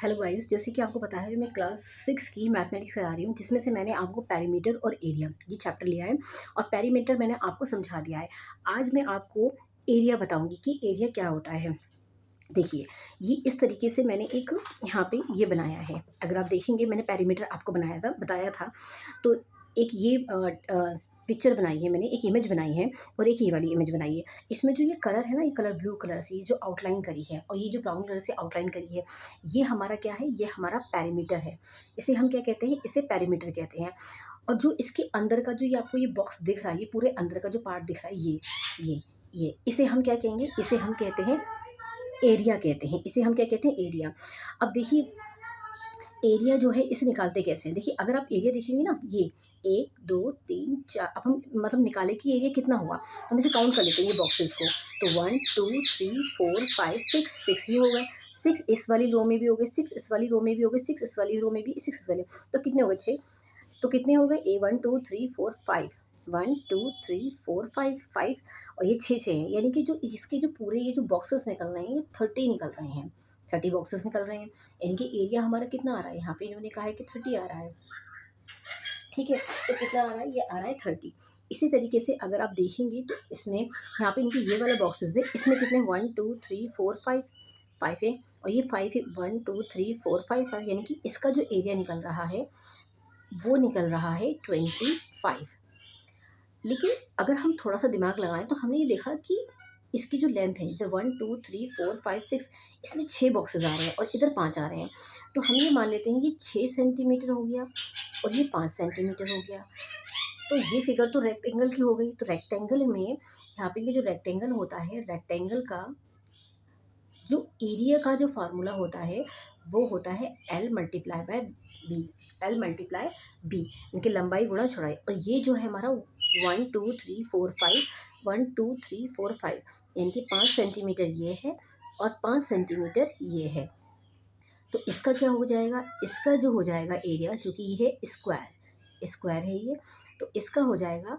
Hello guys, जैसे कि आपको पता है मैं क्लास 6 की मैथमेटिक्स से आ रही हूँ, जिसमें से मैंने आपको पेरीमीटर और एरिया ये चैप्टर लिया है और पेरीमीटर मैंने आपको समझा दिया है। आज मैं आपको एरिया बताऊंगी कि एरिया क्या होता है। देखिए, ये इस तरीके से मैंने एक यहाँ पे ये बनाया है। अगर आप देखेंगे मैंने पेरीमीटर आपको बताया था। तो एक ये पिक्चर बनाई है मैंने, एक इमेज बनाई है और एक ये वाली इमेज बनाई है। इसमें जो ये कलर है ना, ये कलर ब्लू कलर से ये जो आउटलाइन करी है और ये जो ब्राउन कलर से आउटलाइन करी है, ये हमारा क्या है, ये हमारा पेरीमीटर है। इसे हम क्या कहते हैं, इसे पेरीमीटर कहते हैं। और जो इसके अंदर का जो ये आपको ये बॉक्स दिख रहा है, ये पूरे अंदर का जो पार्ट दिख रहा है, ये ये इसे हम क्या कहेंगे, इसे हम कहते हैं एरिया कहते हैं। इसे हम क्या कहते हैं, एरिया। अब देखिए, एरिया जो है इसे निकालते कैसे हैं। देखिए, अगर आप एरिया देखेंगे ना, ये 1 2 3 4, अब हम मतलब निकाले कि एरिया कितना हुआ, तो हम इसे काउंट कर लेते हैं ये बॉक्सेस को। तो 1 2 3 4 5 6 ये हो गए। 6 इस वाली रो में भी हो गए, 6 इस वाली रो में भी हो गए, 6 इस वाली रो में भी, 6 इस वाली। तो कितने हो गए, 6। तो कितने हो गए, ए 1 2 3 4 5, 1 2 3 4 5 5, और ये 6 हैं। यानी कि जो इसके जो पूरे ये जो बॉक्सेस निकल रहे हैं, ये 30 निकल रहे हैं। 30 बॉक्सेस निकल रहे हैं। यानी कि एरिया हमारा कितना आ रहा है, यहाँ पे इन्होंने कहा है कि 30 आ रहा है। ठीक है, तो कितना आ रहा है, ये आ रहा है 30। इसी तरीके से अगर आप देखेंगे तो इसमें यहाँ पे इनके ये वाला बॉक्सेस है, इसमें कितने 1 2 3 4 5 5 है, और ये 5 है, 1 2 3 4 5 5। यानी कि इसका जो एरिया निकल रहा है वो निकल रहा है 25। लेकिन अगर हम थोड़ा सा दिमाग लगाएं तो हमने ये देखा कि इसकी जो लेंथ है, जैसे 1 2 3 4 5 6, इसमें 6 बॉक्सेस आ रहे हैं और इधर 5 आ रहे हैं। तो हम ये मान लेते हैं ये 6 सेंटीमीटर हो गया और ये 5 सेंटीमीटर हो गया। तो ये फिगर तो रेक्टेंगल की हो गई। तो रेक्टेंगल में यहाँ पे ये जो रेक्टेंगल होता है, रेक्टेंगल का जो एरिया का जो फार्मूला होता है वो होता है L multiply by B. L multiply B, इनकी लंबाई गुणा चौड़ाई। और ये जो है हमारा 1 2 3 4 5, 1 2 3 4 5, यानी कि 5 सेंटीमीटर ये है और 5 सेंटीमीटर ये है। तो इसका क्या हो जाएगा, इसका जो हो जाएगा एरिया, जो कि ये है स्क्वायर, स्क्वायर है ये, तो इसका हो जाएगा।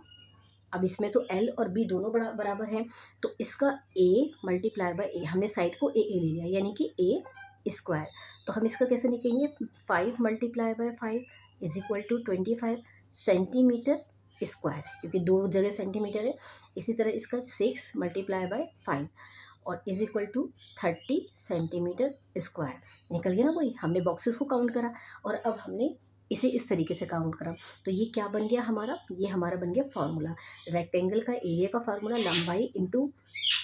अब इसमें तो एल और बी दोनों बराबर हैं, तो इसका ए मल्टीप्लाई बाय ए, हमने साइड को ए ले लिया, यानी कि ए स्क्वायर। तो हम इसका कैसे निकलेंगे, 5 multiply by 5 is equal to 25 centimetre square, क्योंकि दो जगह सेंटीमीटर है। इसी तरह इसका 6 मल्टीप्लाई बाय 5 और is equal to 30 centimetre square. निकल गया ना, वही हमने बॉक्सेस को काउंट करा और अब हमने इसे इस तरीके से काउंट करा। तो ये क्या बन गया हमारा, ये हमारा बन गया फार्मूला। रेक्टेंगल का एरिया का फार्मूला लंबाई इंटू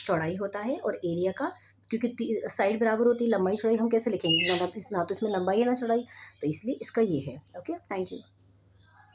चौड़ाई होता है, और एरिया का, क्योंकि साइड बराबर होती है, लंबाई चौड़ाई हम कैसे लिखेंगे, ना तो इसमें लंबाई है ना चौड़ाई, तो इसलिए इसका ये है। Okay, thank you.